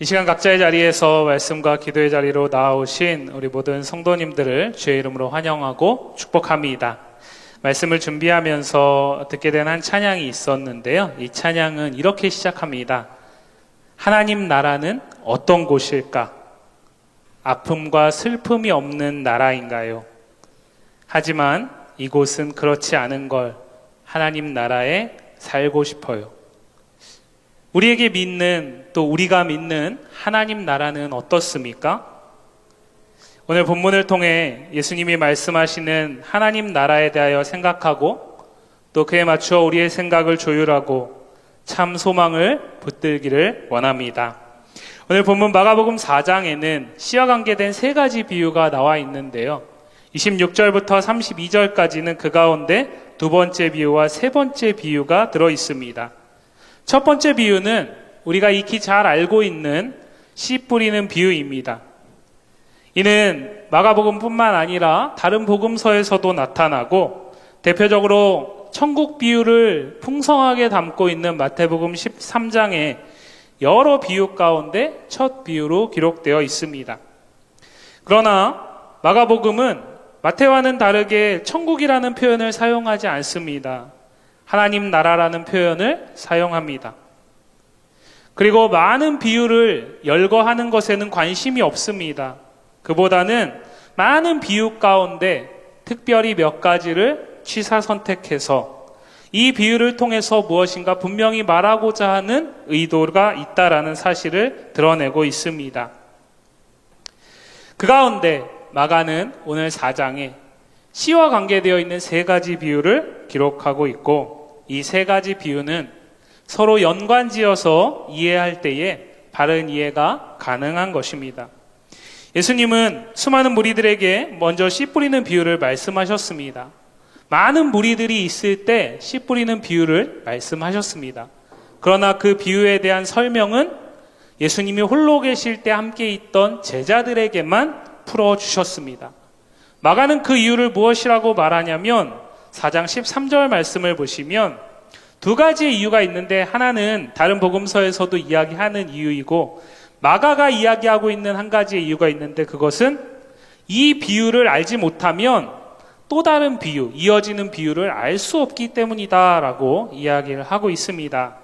이 시간 각자의 자리에서 말씀과 기도의 자리로 나아오신 우리 모든 성도님들을 주의 이름으로 환영하고 축복합니다. 말씀을 준비하면서 듣게 된 한 찬양이 있었는데요. 이 찬양은 이렇게 시작합니다. 하나님 나라는 어떤 곳일까? 아픔과 슬픔이 없는 나라인가요? 하지만 이곳은 그렇지 않은 걸 하나님 나라에 살고 싶어요. 우리에게 믿는, 또 우리가 믿는 하나님 나라는 어떻습니까? 오늘 본문을 통해 예수님이 말씀하시는 하나님 나라에 대하여 생각하고 또 그에 맞추어 우리의 생각을 조율하고 참 소망을 붙들기를 원합니다. 오늘 본문 마가복음 4장에는 씨와 관계된 세 가지 비유가 나와 있는데요. 26절부터 32절까지는 그 가운데 두 번째 비유와 세 번째 비유가 들어 있습니다. 첫 번째 비유는 우리가 익히 잘 알고 있는 씨 뿌리는 비유입니다. 이는 마가복음뿐만 아니라 다른 복음서에서도 나타나고 대표적으로 천국 비유를 풍성하게 담고 있는 마태복음 13장에 여러 비유 가운데 첫 비유로 기록되어 있습니다. 그러나 마가복음은 마태와는 다르게 천국이라는 표현을 사용하지 않습니다. 하나님 나라라는 표현을 사용합니다. 그리고 많은 비유를 열거하는 것에는 관심이 없습니다. 그보다는 많은 비유 가운데 특별히 몇 가지를 취사 선택해서 이 비유를 통해서 무엇인가 분명히 말하고자 하는 의도가 있다라는 사실을 드러내고 있습니다. 그 가운데 마가는 오늘 4장에 씨와 관계되어 있는 세 가지 비유를 기록하고 있고 이 세 가지 비유는 서로 연관지어서 이해할 때에 바른 이해가 가능한 것입니다. 예수님은 수많은 무리들에게 먼저 씨 뿌리는 비유를 말씀하셨습니다. 많은 무리들이 있을 때 씨 뿌리는 비유를 말씀하셨습니다. 그러나 그 비유에 대한 설명은 예수님이 홀로 계실 때 함께 있던 제자들에게만 풀어주셨습니다. 마가는 그 이유를 무엇이라고 말하냐면 4장 13절 말씀을 보시면 두 가지의 이유가 있는데 하나는 다른 복음서에서도 이야기하는 이유이고 마가가 이야기하고 있는 한 가지의 이유가 있는데 그것은 이 비유를 알지 못하면 또 다른 비유, 이어지는 비유를 알 수 없기 때문이다라고 이야기를 하고 있습니다.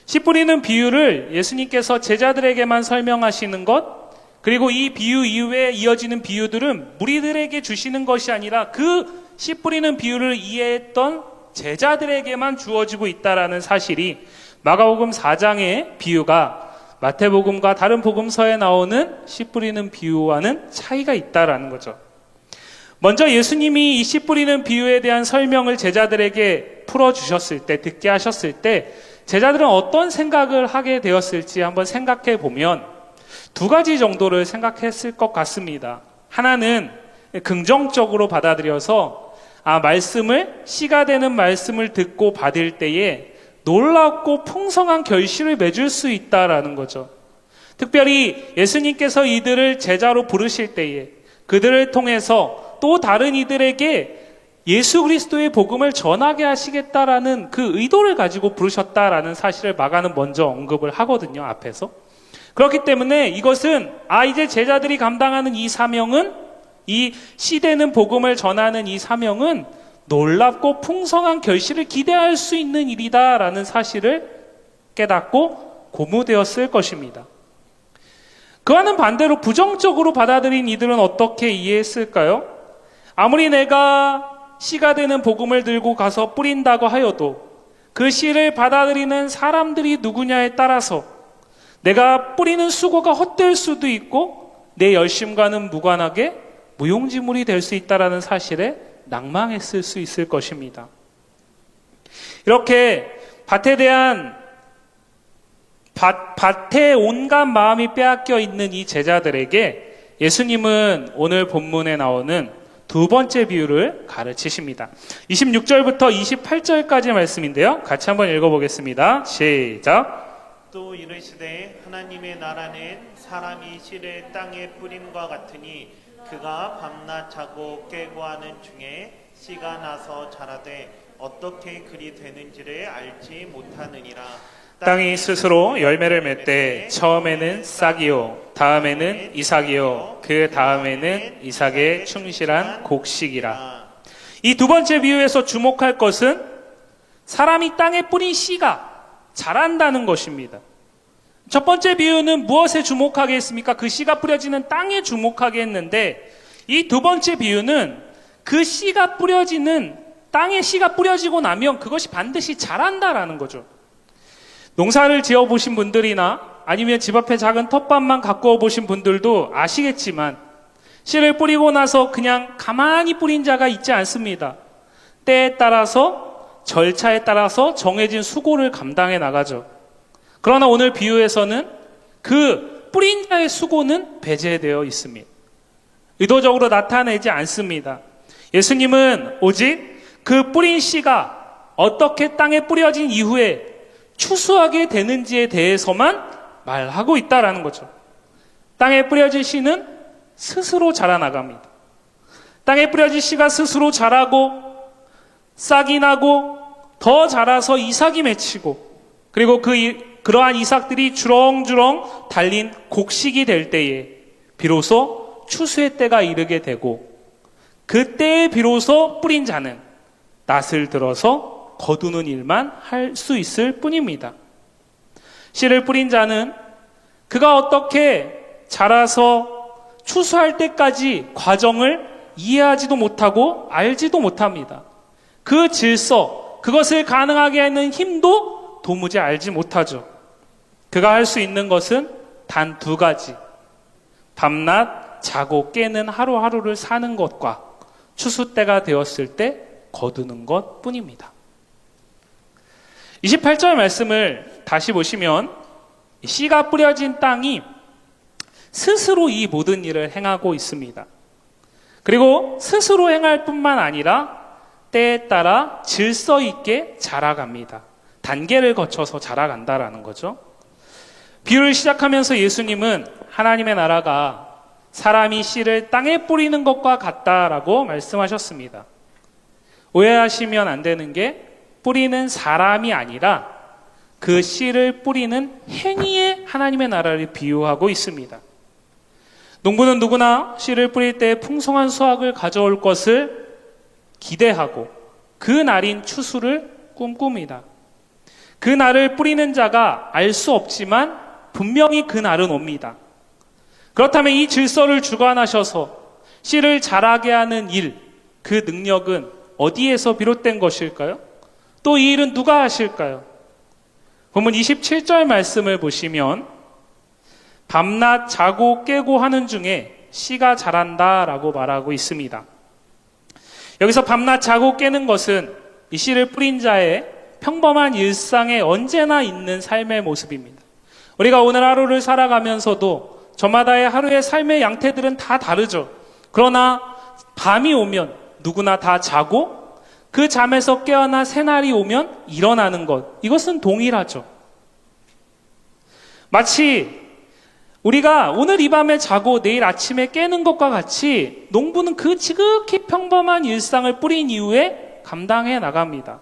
씨 뿌리는 비유를 예수님께서 제자들에게만 설명하시는 것 그리고 이 비유 이후에 이어지는 비유들은 무리들에게 주시는 것이 아니라 그 씨 뿌리는 비유를 이해했던 제자들에게만 주어지고 있다라는 사실이 마가복음 4장의 비유가 마태복음과 다른 복음서에 나오는 씨 뿌리는 비유와는 차이가 있다라는 거죠. 먼저 예수님이 이 씨 뿌리는 비유에 대한 설명을 제자들에게 풀어주셨을 때, 듣게 하셨을 때 제자들은 어떤 생각을 하게 되었을지 한번 생각해 보면 두 가지 정도를 생각했을 것 같습니다. 하나는 긍정적으로 받아들여서 말씀을, 씨가 되는 말씀을 듣고 받을 때에 놀랍고 풍성한 결실을 맺을 수 있다라는 거죠. 특별히 예수님께서 이들을 제자로 부르실 때에 그들을 통해서 또 다른 이들에게 예수 그리스도의 복음을 전하게 하시겠다라는 그 의도를 가지고 부르셨다라는 사실을 마가는 먼저 언급을 하거든요, 앞에서. 그렇기 때문에 이것은 이제 제자들이 감당하는 이 사명은 이 씨되는 복음을 전하는 이 사명은 놀랍고 풍성한 결실을 기대할 수 있는 일이다라는 사실을 깨닫고 고무되었을 것입니다. 그와는 반대로 부정적으로 받아들인 이들은 어떻게 이해했을까요? 아무리 내가 씨가 되는 복음을 들고 가서 뿌린다고 하여도 그 씨를 받아들이는 사람들이 누구냐에 따라서 내가 뿌리는 수고가 헛될 수도 있고 내 열심과는 무관하게 무용지물이 될 수 있다는 사실에 낭망했을 수 있을 것입니다. 이렇게 밭에 온갖 마음이 빼앗겨 있는 이 제자들에게 예수님은 오늘 본문에 나오는 두 번째 비유를 가르치십니다. 26절부터 28절까지 말씀인데요. 같이 한번 읽어보겠습니다. 시작. 또 이르시되 하나님의 나라는 사람이 씨를 땅에 뿌림과 같으니 그가 밤낮 자고 깨고 하는 중에 씨가 나서 자라되 어떻게 그리 되는지를 알지 못하느니라. 땅이 스스로 열매를 맺되 처음에는 싹이요 다음에는 이삭이요 그 다음에는 이삭의 충실한 곡식이라. 이 두 번째 비유에서 주목할 것은 사람이 땅에 뿌린 씨가 자란다는 것입니다. 첫 번째 비유는 무엇에 주목하게 했습니까? 그 씨가 뿌려지는 땅에 주목하게 했는데, 이 두 번째 비유는 그 씨가 뿌려지는 땅에 씨가 뿌려지고 나면 그것이 반드시 자란다라는 거죠. 농사를 지어보신 분들이나 아니면 집 앞에 작은 텃밭만 가꾸어 보신 분들도 아시겠지만, 씨를 뿌리고 나서 그냥 가만히 뿌린 자가 있지 않습니다. 때에 따라서, 절차에 따라서 정해진 수고를 감당해 나가죠. 그러나 오늘 비유에서는 그 뿌린 자의 수고는 배제되어 있습니다. 의도적으로 나타내지 않습니다. 예수님은 오직 그 뿌린 씨가 어떻게 땅에 뿌려진 이후에 추수하게 되는지에 대해서만 말하고 있다라는 거죠. 땅에 뿌려진 씨는 스스로 자라나갑니다. 땅에 뿌려진 씨가 스스로 자라고 싹이 나고 더 자라서 이삭이 맺히고, 그리고 그러한 이삭들이 주렁주렁 달린 곡식이 될 때에 비로소 추수의 때가 이르게 되고, 그때에 비로소 뿌린 자는 낫을 들어서 거두는 일만 할 수 있을 뿐입니다. 씨를 뿌린 자는 그가 어떻게 자라서 추수할 때까지 과정을 이해하지도 못하고 알지도 못합니다. 그 질서, 그것을 가능하게 하는 힘도 도무지 알지 못하죠. 그가 할 수 있는 것은 단 두 가지. 밤낮 자고 깨는 하루하루를 사는 것과 추수 때가 되었을 때 거두는 것 뿐입니다. 28절 말씀을 다시 보시면 씨가 뿌려진 땅이 스스로 이 모든 일을 행하고 있습니다. 그리고 스스로 행할 뿐만 아니라 때에 따라 질서 있게 자라갑니다. 단계를 거쳐서 자라간다라는 거죠. 비유를 시작하면서 예수님은 하나님의 나라가 사람이 씨를 땅에 뿌리는 것과 같다라고 말씀하셨습니다. 오해하시면 안 되는 게, 뿌리는 사람이 아니라 그 씨를 뿌리는 행위에 하나님의 나라를 비유하고 있습니다. 농부는 누구나 씨를 뿌릴 때 풍성한 수확을 가져올 것을 기대하고 그 날인 추수를 꿈꿉니다. 그 날을 뿌리는 자가 알 수 없지만 분명히 그 날은 옵니다. 그렇다면 이 질서를 주관하셔서 씨를 자라게 하는 일, 그 능력은 어디에서 비롯된 것일까요? 또 이 일은 누가 하실까요? 본문 27절 말씀을 보시면 밤낮 자고 깨고 하는 중에 씨가 자란다 라고 말하고 있습니다. 여기서 밤낮 자고 깨는 것은 이 씨를 뿌린 자의 평범한 일상에 언제나 있는 삶의 모습입니다. 우리가 오늘 하루를 살아가면서도 저마다의 하루의 삶의 양태들은 다 다르죠. 그러나 밤이 오면 누구나 다 자고 그 잠에서 깨어나 새날이 오면 일어나는 것, 이것은 동일하죠. 마치 우리가 오늘 이 밤에 자고 내일 아침에 깨는 것과 같이 농부는 그 지극히 평범한 일상을 뿌린 이후에 감당해 나갑니다.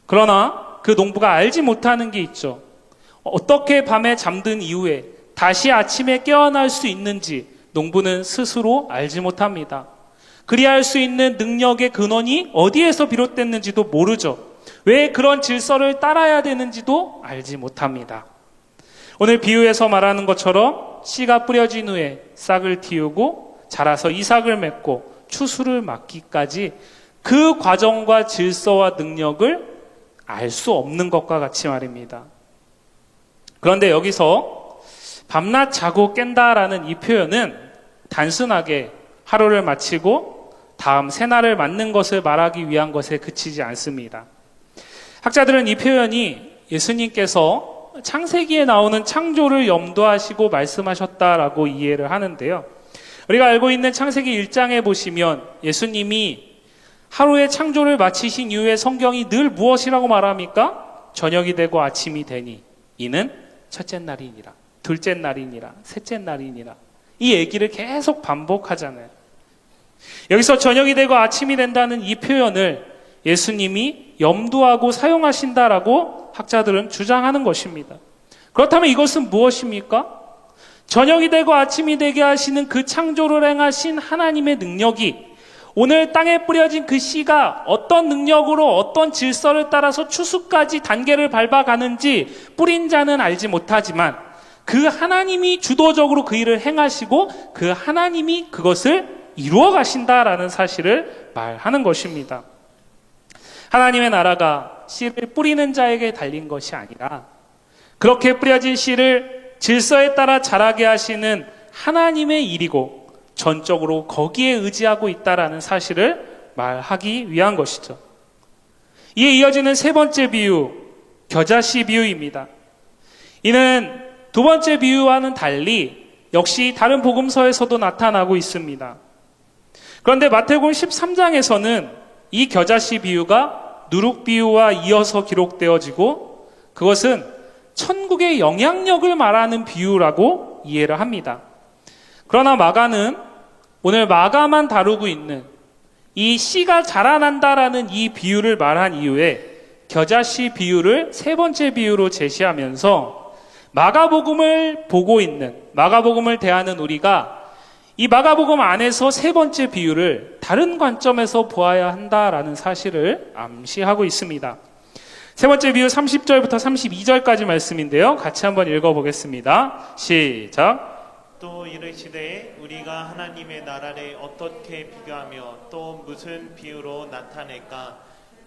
그러나 그 농부가 알지 못하는 게 있죠. 어떻게 밤에 잠든 이후에 다시 아침에 깨어날 수 있는지 농부는 스스로 알지 못합니다. 그리할 수 있는 능력의 근원이 어디에서 비롯됐는지도 모르죠. 왜 그런 질서를 따라야 되는지도 알지 못합니다. 오늘 비유에서 말하는 것처럼 씨가 뿌려진 후에 싹을 틔우고 자라서 이삭을 맺고 추수를 맡기까지 그 과정과 질서와 능력을 알 수 없는 것과 같이 말입니다. 그런데 여기서 밤낮 자고 깬다라는 이 표현은 단순하게 하루를 마치고 다음 새날을 맞는 것을 말하기 위한 것에 그치지 않습니다. 학자들은 이 표현이 예수님께서 창세기에 나오는 창조를 염두하시고 말씀하셨다라고 이해를 하는데요. 우리가 알고 있는 창세기 1장에 보시면 예수님이 하루의 창조를 마치신 이후에 성경이 늘 무엇이라고 말합니까? 저녁이 되고 아침이 되니 이는 첫째 날이니라, 둘째 날이니라, 셋째 날이니라. 이 얘기를 계속 반복하잖아요. 여기서 저녁이 되고 아침이 된다는 이 표현을 예수님이 염두하고 사용하신다라고 학자들은 주장하는 것입니다. 그렇다면 이것은 무엇입니까? 저녁이 되고 아침이 되게 하시는 그 창조를 행하신 하나님의 능력이 오늘 땅에 뿌려진 그 씨가 어떤 능력으로 어떤 질서를 따라서 추수까지 단계를 밟아가는지 뿌린 자는 알지 못하지만 그 하나님이 주도적으로 그 일을 행하시고 그 하나님이 그것을 이루어 가신다라는 사실을 말하는 것입니다. 하나님의 나라가 씨를 뿌리는 자에게 달린 것이 아니라 그렇게 뿌려진 씨를 질서에 따라 자라게 하시는 하나님의 일이고 전적으로 거기에 의지하고 있다라는 사실을 말하기 위한 것이죠. 이에 이어지는 세 번째 비유, 겨자씨 비유입니다. 이는 두 번째 비유와는 달리 역시 다른 복음서에서도 나타나고 있습니다. 그런데 마태복음 13장에서는 이 겨자씨 비유가 누룩 비유와 이어서 기록되어지고 그것은 천국의 영향력을 말하는 비유라고 이해를 합니다. 그러나 마가는 오늘 마가만 다루고 있는 이 씨가 자라난다라는 이 비유를 말한 이후에 겨자씨 비유를 세 번째 비유로 제시하면서 마가복음을 보고 있는, 마가복음을 대하는 우리가 이 마가복음 안에서 세 번째 비유를 다른 관점에서 보아야 한다라는 사실을 암시하고 있습니다. 세 번째 비유 30절부터 32절까지 말씀인데요. 같이 한번 읽어보겠습니다. 시작. 또 이르시되 우리가 하나님의 나라를 어떻게 비교하며 또 무슨 비유로 나타낼까?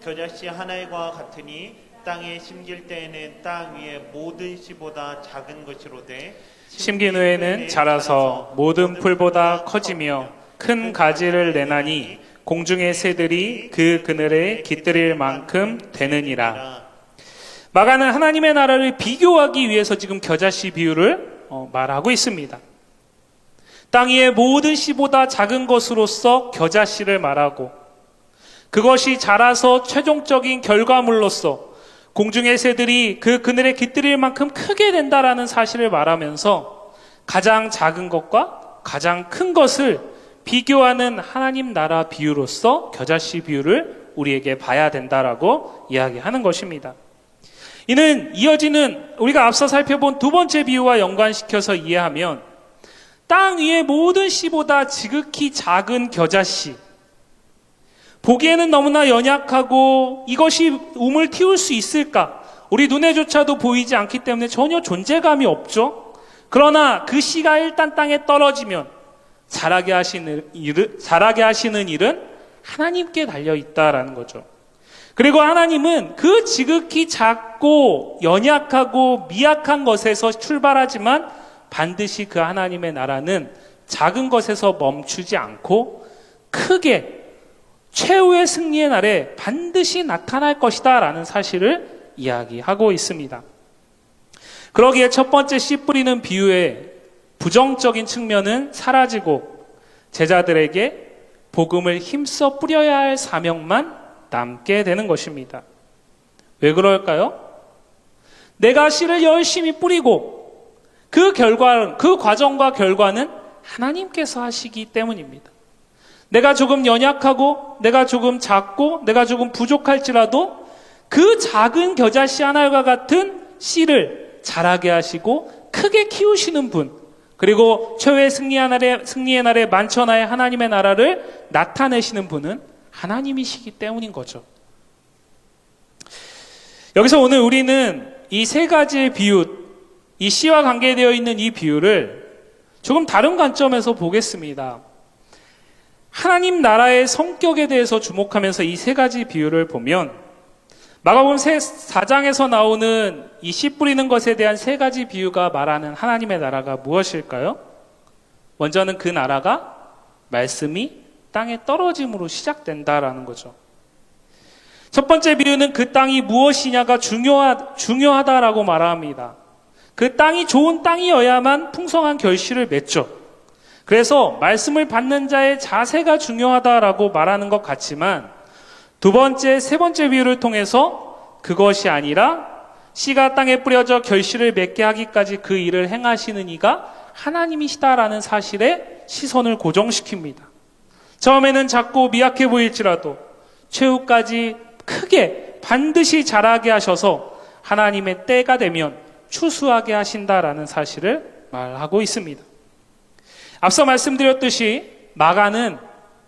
겨자씨 하나과 같으니 땅에 심길 때에는 땅 위의 모든 씨보다 작은 것이로되 심긴 후에는 자라서 모든 풀보다 커지며 큰 가지를 내나니 공중의 새들이 그 그늘에 깃들일 만큼 되느니라. 마가는 하나님의 나라를 비교하기 위해서 지금 겨자씨 비유를 말하고 있습니다. 땅 위의 모든 씨보다 작은 것으로서 겨자씨를 말하고 그것이 자라서 최종적인 결과물로서 공중의 새들이 그 그늘에 깃들일 만큼 크게 된다라는 사실을 말하면서 가장 작은 것과 가장 큰 것을 비교하는 하나님 나라 비유로서 겨자씨 비유를 우리에게 봐야 된다라고 이야기하는 것입니다. 이는 이어지는 우리가 앞서 살펴본 두 번째 비유와 연관시켜서 이해하면 땅 위의 모든 씨보다 지극히 작은 겨자씨, 보기에는 너무나 연약하고 이것이 움을 틔울 수 있을까? 우리 눈에조차도 보이지 않기 때문에 전혀 존재감이 없죠. 그러나 그 씨가 일단 땅에 떨어지면 자라게 하시는 일은 하나님께 달려있다라는 거죠. 그리고 하나님은 그 지극히 작고 연약하고 미약한 것에서 출발하지만 반드시 그 하나님의 나라는 작은 것에서 멈추지 않고 크게 최후의 승리의 날에 반드시 나타날 것이다 라는 사실을 이야기하고 있습니다. 그러기에 첫 번째 씨 뿌리는 비유의 부정적인 측면은 사라지고 제자들에게 복음을 힘써 뿌려야 할 사명만 남게 되는 것입니다. 왜 그럴까요? 내가 씨를 열심히 뿌리고 그 과정과 결과는 하나님께서 하시기 때문입니다. 내가 조금 연약하고 내가 조금 작고 내가 조금 부족할지라도 그 작은 겨자씨 하나와 같은 씨를 자라게 하시고 크게 키우시는 분, 그리고 최후의 승리의 날에 만천하의 하나님의 나라를 나타내시는 분은 하나님이시기 때문인 거죠. 여기서 오늘 우리는 이 세 가지의 비유, 이 씨와 관계되어 있는 이 비유를 조금 다른 관점에서 보겠습니다. 하나님 나라의 성격에 대해서 주목하면서 이 세 가지 비유를 보면 마가복음 4장에서 나오는 이 씨 뿌리는 것에 대한 세 가지 비유가 말하는 하나님의 나라가 무엇일까요? 먼저는 그 나라가 말씀이 땅에 떨어짐으로 시작된다라는 거죠. 첫 번째 비유는 그 땅이 무엇이냐가 중요하다라고 말합니다. 그 땅이 좋은 땅이어야만 풍성한 결실을 맺죠. 그래서 말씀을 받는 자의 자세가 중요하다라고 말하는 것 같지만 두 번째, 세 번째 비유를 통해서 그것이 아니라 씨가 땅에 뿌려져 결실을 맺게 하기까지 그 일을 행하시는 이가 하나님이시다라는 사실에 시선을 고정시킵니다. 처음에는 작고 미약해 보일지라도 최후까지 크게 반드시 자라게 하셔서 하나님의 때가 되면 추수하게 하신다라는 사실을 말하고 있습니다. 앞서 말씀드렸듯이 마가는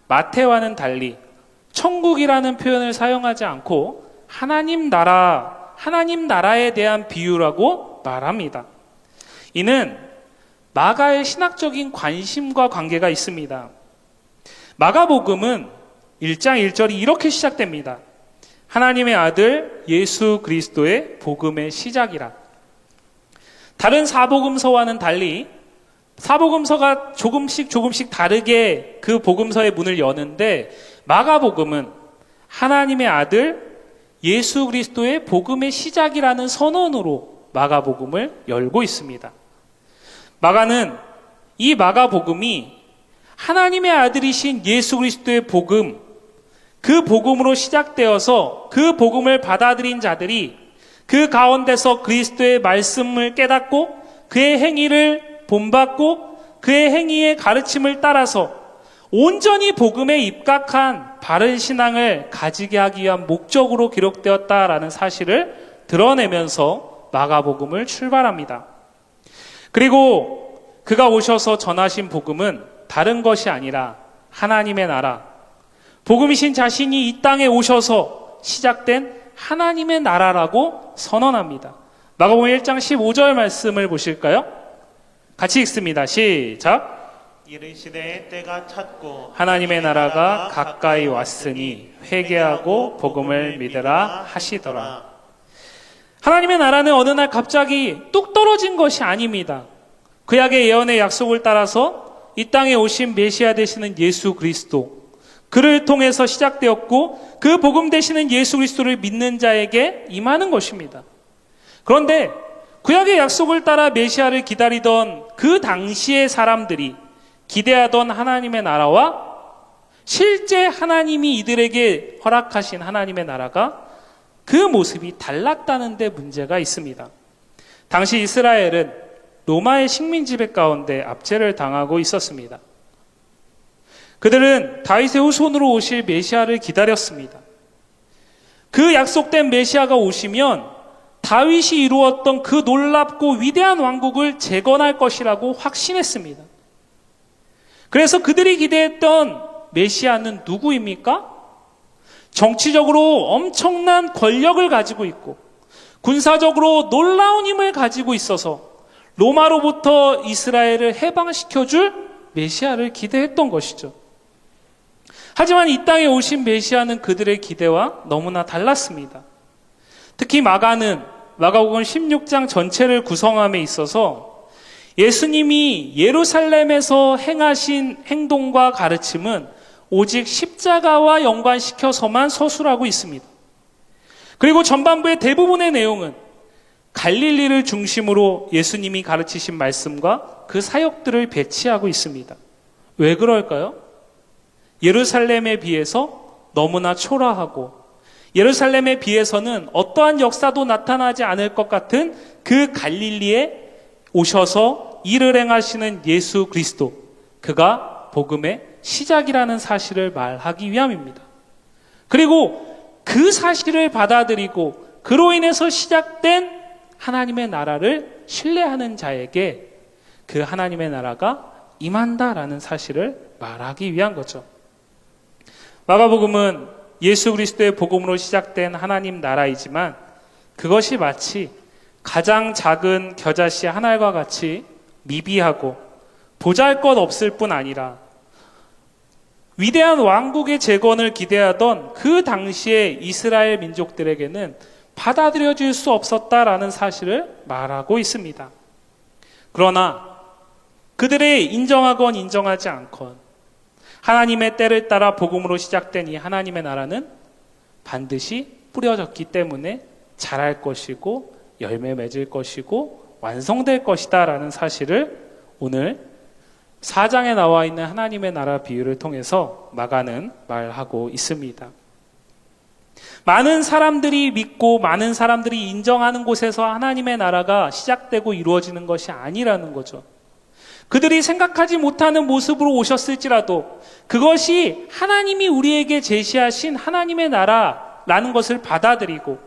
마태와는 달리 천국이라는 표현을 사용하지 않고 하나님 나라에 대한 비유라고 말합니다. 이는 마가의 신학적인 관심과 관계가 있습니다. 마가복음은 1장 1절이 이렇게 시작됩니다. 하나님의 아들 예수 그리스도의 복음의 시작이라. 다른 사복음서와는 달리 사복음서가 조금씩 다르게 그 복음서의 문을 여는데 마가복음은 하나님의 아들 예수 그리스도의 복음의 시작이라는 선언으로 마가복음을 열고 있습니다. 마가는 이 마가복음이 하나님의 아들이신 예수 그리스도의 복음, 그 복음으로 시작되어서 그 복음을 받아들인 자들이 그 가운데서 그리스도의 말씀을 깨닫고 그의 행위를 본받고 그의 행위의 가르침을 따라서 온전히 복음에 입각한 바른 신앙을 가지게 하기 위한 목적으로 기록되었다라는 사실을 드러내면서 마가복음을 출발합니다. 그리고 그가 오셔서 전하신 복음은 다른 것이 아니라 하나님의 나라, 복음이신 자신이 이 땅에 오셔서 시작된 하나님의 나라라고 선언합니다. 마가복음 1장 15절 말씀을 보실까요? 같이 읽습니다. 시작. 이르시되 때가 찼고 하나님의 나라가 가까이 왔으니 회개하고 복음을 믿으라 하시더라. 하나님의 나라는 어느 날 갑자기 뚝 떨어진 것이 아닙니다. 구약의 예언의 약속을 따라서 이 땅에 오신 메시아 되시는 예수 그리스도, 그를 통해서 시작되었고 그 복음 되시는 예수 그리스도를 믿는 자에게 임하는 것입니다. 그런데 구약의 약속을 따라 메시아를 기다리던 그 당시의 사람들이 기대하던 하나님의 나라와 실제 하나님이 이들에게 허락하신 하나님의 나라가 그 모습이 달랐다는 데 문제가 있습니다. 당시 이스라엘은 로마의 식민 지배 가운데 압제를 당하고 있었습니다. 그들은 다윗의 후손으로 오실 메시아를 기다렸습니다. 그 약속된 메시아가 오시면 다윗이 이루었던 그 놀랍고 위대한 왕국을 재건할 것이라고 확신했습니다. 그래서 그들이 기대했던 메시아는 누구입니까? 정치적으로 엄청난 권력을 가지고 있고 군사적으로 놀라운 힘을 가지고 있어서 로마로부터 이스라엘을 해방시켜줄 메시아를 기대했던 것이죠. 하지만 이 땅에 오신 메시아는 그들의 기대와 너무나 달랐습니다. 특히 마가복음 16장 전체를 구성함에 있어서 예수님이 예루살렘에서 행하신 행동과 가르침은 오직 십자가와 연관시켜서만 서술하고 있습니다. 그리고 전반부의 대부분의 내용은 갈릴리를 중심으로 예수님이 가르치신 말씀과 그 사역들을 배치하고 있습니다. 왜 그럴까요? 예루살렘에 비해서 너무나 초라하고 예루살렘에 비해서는 어떠한 역사도 나타나지 않을 것 같은 그 갈릴리에 오셔서 일을 행하시는 예수 그리스도, 그가 복음의 시작이라는 사실을 말하기 위함입니다. 그리고 그 사실을 받아들이고 그로 인해서 시작된 하나님의 나라를 신뢰하는 자에게 그 하나님의 나라가 임한다라는 사실을 말하기 위한 거죠. 마가복음은 예수 그리스도의 복음으로 시작된 하나님 나라이지만 그것이 마치 가장 작은 겨자씨 한 알과 같이 미비하고 보잘것없을 뿐 아니라 위대한 왕국의 재건을 기대하던 그 당시의 이스라엘 민족들에게는 받아들여질 수 없었다라는 사실을 말하고 있습니다. 그러나 그들의 인정하건 인정하지 않건 하나님의 때를 따라 복음으로 시작된 이 하나님의 나라는 반드시 뿌려졌기 때문에 자랄 것이고 열매 맺을 것이고 완성될 것이다 라는 사실을 오늘 4장에 나와 있는 하나님의 나라 비유를 통해서 마가는 말하고 있습니다. 많은 사람들이 믿고 많은 사람들이 인정하는 곳에서 하나님의 나라가 시작되고 이루어지는 것이 아니라는 거죠. 그들이 생각하지 못하는 모습으로 오셨을지라도 그것이 하나님이 우리에게 제시하신 하나님의 나라라는 것을 받아들이고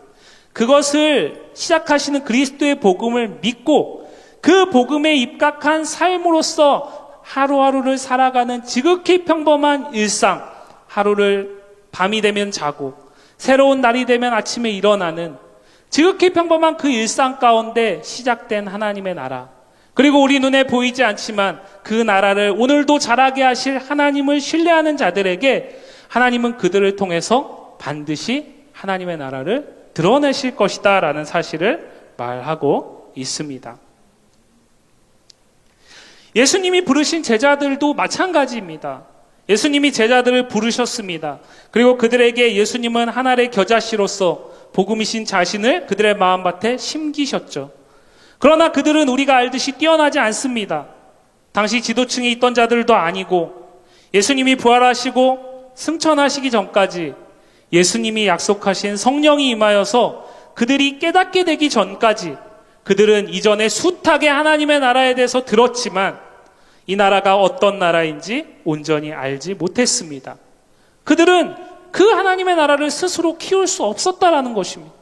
그것을 시작하시는 그리스도의 복음을 믿고 그 복음에 입각한 삶으로서 하루하루를 살아가는 지극히 평범한 일상, 하루를 밤이 되면 자고 새로운 날이 되면 아침에 일어나는 지극히 평범한 그 일상 가운데 시작된 하나님의 나라, 그리고 우리 눈에 보이지 않지만 그 나라를 오늘도 자라게 하실 하나님을 신뢰하는 자들에게 하나님은 그들을 통해서 반드시 하나님의 나라를 드러내실 것이다 라는 사실을 말하고 있습니다. 예수님이 부르신 제자들도 마찬가지입니다. 예수님이 제자들을 부르셨습니다. 그리고 그들에게 예수님은 하나의 겨자씨로서 복음이신 자신을 그들의 마음밭에 심기셨죠. 그러나 그들은 우리가 알듯이 뛰어나지 않습니다. 당시 지도층에 있던 자들도 아니고 예수님이 부활하시고 승천하시기 전까지 예수님이 약속하신 성령이 임하여서 그들이 깨닫게 되기 전까지 그들은 이전에 숱하게 하나님의 나라에 대해서 들었지만 이 나라가 어떤 나라인지 온전히 알지 못했습니다. 그들은 그 하나님의 나라를 스스로 키울 수 없었다라는 것입니다.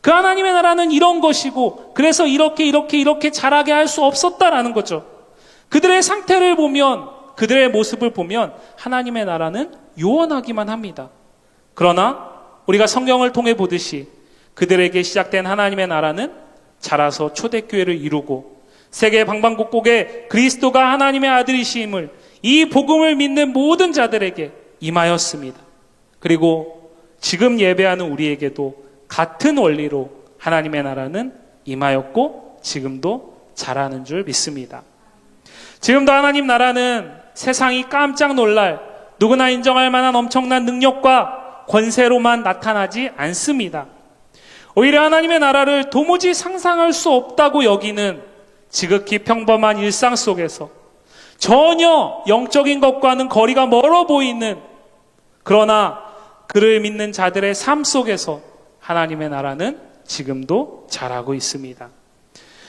그 하나님의 나라는 이런 것이고 그래서 이렇게 자라게 할 수 없었다라는 거죠. 그들의 상태를 보면, 그들의 모습을 보면 하나님의 나라는 요원하기만 합니다. 그러나 우리가 성경을 통해 보듯이 그들에게 시작된 하나님의 나라는 자라서 초대교회를 이루고 세계 방방곡곡에 그리스도가 하나님의 아들이심을, 이 복음을 믿는 모든 자들에게 임하였습니다. 그리고 지금 예배하는 우리에게도 같은 원리로 하나님의 나라는 임하였고 지금도 자라는 줄 믿습니다. 지금도 하나님 나라는 세상이 깜짝 놀랄, 누구나 인정할 만한 엄청난 능력과 권세로만 나타나지 않습니다. 오히려 하나님의 나라를 도무지 상상할 수 없다고 여기는 지극히 평범한 일상 속에서 전혀 영적인 것과는 거리가 멀어 보이는, 그러나 그를 믿는 자들의 삶 속에서 하나님의 나라는 지금도 자라고 있습니다.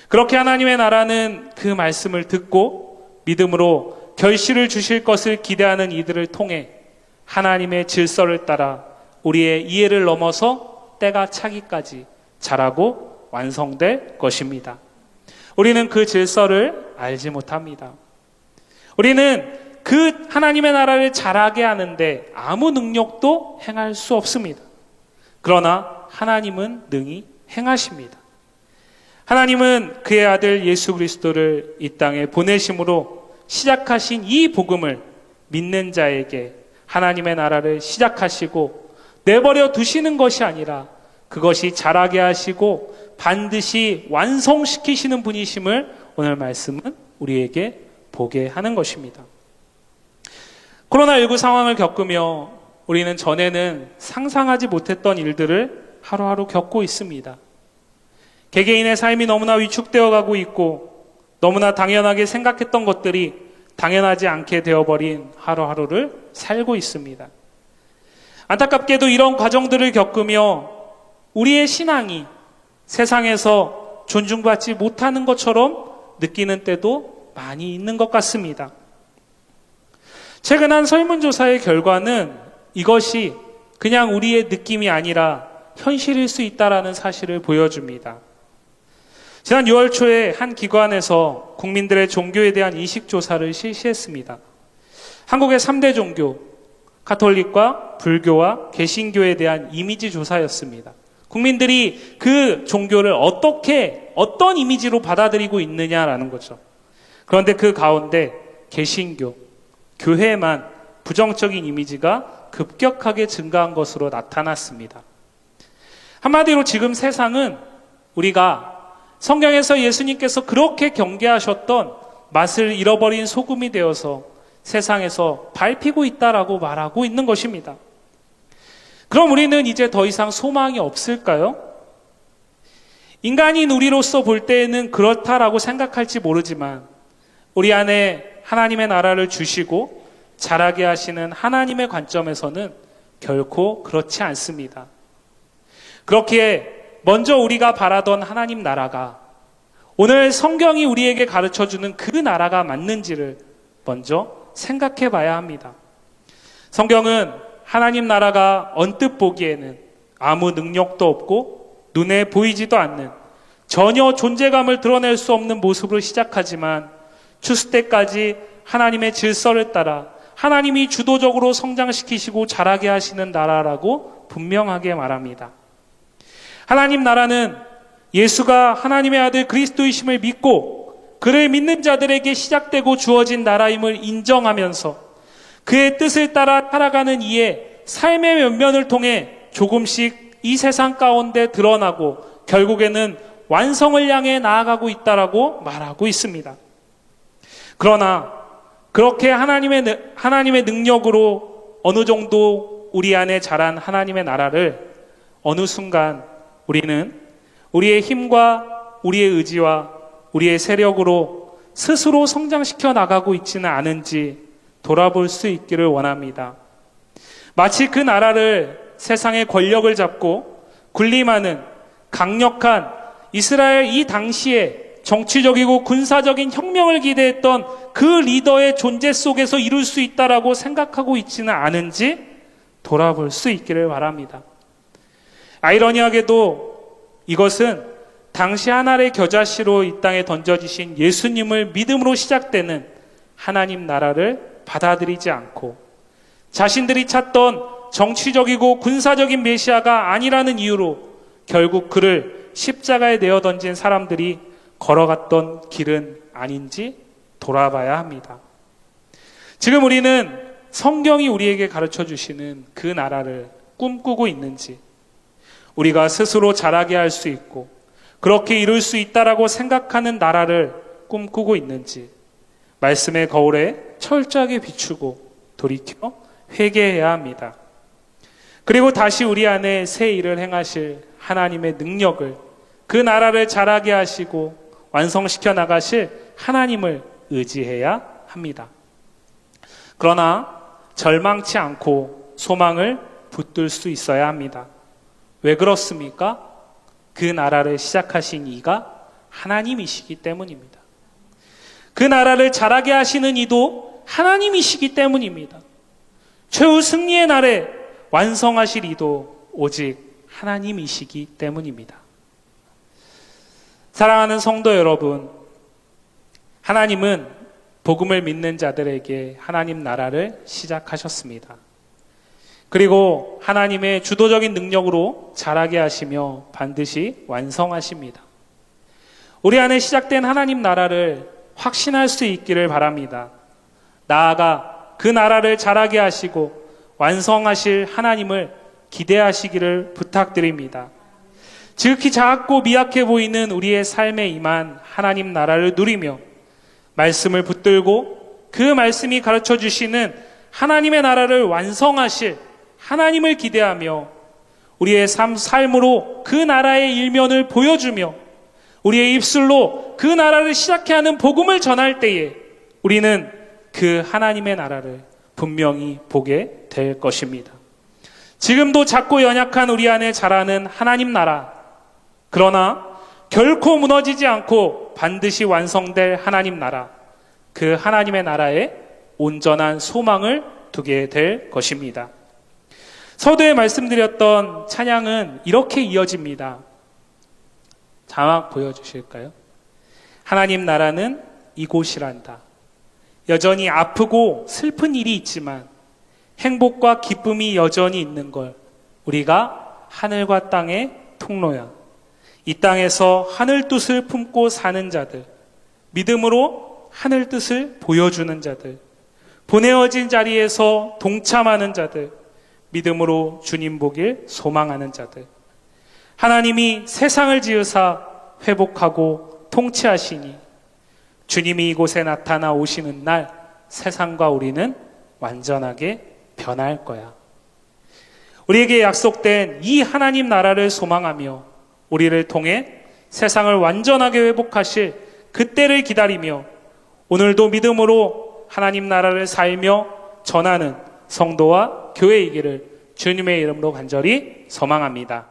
그렇게 하나님의 나라는 그 말씀을 듣고 믿음으로 결실을 주실 것을 기대하는 이들을 통해 하나님의 질서를 따라 우리의 이해를 넘어서 때가 차기까지 자라고 완성될 것입니다. 우리는 그 질서를 알지 못합니다. 우리는 그 하나님의 나라를 자라게 하는데 아무 능력도 행할 수 없습니다. 그러나 하나님은 능히 행하십니다. 하나님은 그의 아들 예수 그리스도를 이 땅에 보내심으로 시작하신 이 복음을 믿는 자에게 하나님의 나라를 시작하시고 내버려 두시는 것이 아니라 그것이 자라게 하시고 반드시 완성시키시는 분이심을 오늘 말씀은 우리에게 보게 하는 것입니다. 코로나19 상황을 겪으며 우리는 전에는 상상하지 못했던 일들을 하루하루 겪고 있습니다. 개개인의 삶이 너무나 위축되어 가고 있고 너무나 당연하게 생각했던 것들이 당연하지 않게 되어버린 하루하루를 살고 있습니다. 안타깝게도 이런 과정들을 겪으며 우리의 신앙이 세상에서 존중받지 못하는 것처럼 느끼는 때도 많이 있는 것 같습니다. 최근 한 설문조사의 결과는 이것이 그냥 우리의 느낌이 아니라 현실일 수 있다는 사실을 보여줍니다. 지난 6월 초에 한 기관에서 국민들의 종교에 대한 인식조사를 실시했습니다. 한국의 3대 종교, 가톨릭과 불교와 개신교에 대한 이미지 조사였습니다. 국민들이 그 종교를 어떤 이미지로 받아들이고 있느냐라는 거죠. 그런데 그 가운데 개신교, 교회만 부정적인 이미지가 급격하게 증가한 것으로 나타났습니다. 한마디로 지금 세상은 우리가 성경에서 예수님께서 그렇게 경계하셨던 맛을 잃어버린 소금이 되어서 세상에서 밟히고 있다라고 말하고 있는 것입니다. 그럼 우리는 이제 더 이상 소망이 없을까요? 인간인 우리로서 볼 때에는 그렇다라고 생각할지 모르지만 우리 안에 하나님의 나라를 주시고 자라게 하시는 하나님의 관점에서는 결코 그렇지 않습니다. 그렇기에 먼저 우리가 바라던 하나님 나라가 오늘 성경이 우리에게 가르쳐주는 그 나라가 맞는지를 먼저 생각해 봐야 합니다. 성경은 하나님 나라가 언뜻 보기에는 아무 능력도 없고 눈에 보이지도 않는 전혀 존재감을 드러낼 수 없는 모습으로 시작하지만 추수 때까지 하나님의 질서를 따라 하나님이 주도적으로 성장시키시고 자라게 하시는 나라라고 분명하게 말합니다. 하나님 나라는 예수가 하나님의 아들 그리스도이심을 믿고 그를 믿는 자들에게 시작되고 주어진 나라임을 인정하면서 그의 뜻을 따라 살아가는 이의 삶의 면면을 통해 조금씩 이 세상 가운데 드러나고 결국에는 완성을 향해 나아가고 있다라고 말하고 있습니다. 그러나 그렇게 하나님의 능력으로 어느 정도 우리 안에 자란 하나님의 나라를 어느 순간 우리는 우리의 힘과 우리의 의지와 우리의 세력으로 스스로 성장시켜 나가고 있지는 않은지 돌아볼 수 있기를 원합니다. 마치 그 나라를 세상의 권력을 잡고 군림하는 강력한 이스라엘 이 당시에 정치적이고 군사적인 혁명을 기대했던 그 리더의 존재 속에서 이룰 수 있다라고 생각하고 있지는 않은지 돌아볼 수 있기를 바랍니다. 아이러니하게도 이것은 당시 하나의 겨자씨로 이 땅에 던져지신 예수님을 믿음으로 시작되는 하나님 나라를 받아들이지 않고 자신들이 찾던 정치적이고 군사적인 메시아가 아니라는 이유로 결국 그를 십자가에 내어 던진 사람들이 걸어갔던 길은 아닌지 돌아봐야 합니다. 지금 우리는 성경이 우리에게 가르쳐 주시는 그 나라를 꿈꾸고 있는지, 우리가 스스로 자라게 할 수 있고 그렇게 이룰 수 있다라고 생각하는 나라를 꿈꾸고 있는지 말씀의 거울에 철저하게 비추고 돌이켜 회개해야 합니다. 그리고 다시 우리 안에 새 일을 행하실 하나님의 능력을, 그 나라를 자라게 하시고 완성시켜 나가실 하나님을 의지해야 합니다. 그러나 절망치 않고 소망을 붙들 수 있어야 합니다. 왜 그렇습니까? 그 나라를 시작하신 이가 하나님이시기 때문입니다. 그 나라를 자라게 하시는 이도 하나님이시기 때문입니다. 최후 승리의 날에 완성하실 이도 오직 하나님이시기 때문입니다. 사랑하는 성도 여러분, 하나님은 복음을 믿는 자들에게 하나님 나라를 시작하셨습니다. 그리고 하나님의 주도적인 능력으로 자라게 하시며 반드시 완성하십니다. 우리 안에 시작된 하나님 나라를 확신할 수 있기를 바랍니다. 나아가 그 나라를 자라게 하시고 완성하실 하나님을 기대하시기를 부탁드립니다. 지극히 작고 미약해 보이는 우리의 삶에 임한 하나님 나라를 누리며 말씀을 붙들고 그 말씀이 가르쳐 주시는 하나님의 나라를 완성하실 하나님을 기대하며 우리의 삶으로 그 나라의 일면을 보여주며 우리의 입술로 그 나라를 시작해 하는 복음을 전할 때에 우리는 그 하나님의 나라를 분명히 보게 될 것입니다. 지금도 작고 연약한 우리 안에 자라는 하나님 나라, 그러나 결코 무너지지 않고 반드시 완성될 하나님 나라, 그 하나님의 나라에 온전한 소망을 두게 될 것입니다. 서두에 말씀드렸던 찬양은 이렇게 이어집니다. 자막 보여주실까요? 하나님 나라는 이곳이란다. 여전히 아프고 슬픈 일이 있지만 행복과 기쁨이 여전히 있는 걸 우리가 하늘과 땅의 통로야. 이 땅에서 하늘 뜻을 품고 사는 자들, 믿음으로 하늘 뜻을 보여주는 자들, 보내어진 자리에서 동참하는 자들, 믿음으로 주님 보길 소망하는 자들, 하나님이 세상을 지으사 회복하고 통치하시니 주님이 이곳에 나타나 오시는 날 세상과 우리는 완전하게 변할 거야. 우리에게 약속된 이 하나님 나라를 소망하며 우리를 통해 세상을 완전하게 회복하실 그때를 기다리며 오늘도 믿음으로 하나님 나라를 살며 전하는 성도와 교회이기를 주님의 이름으로 간절히 소망합니다.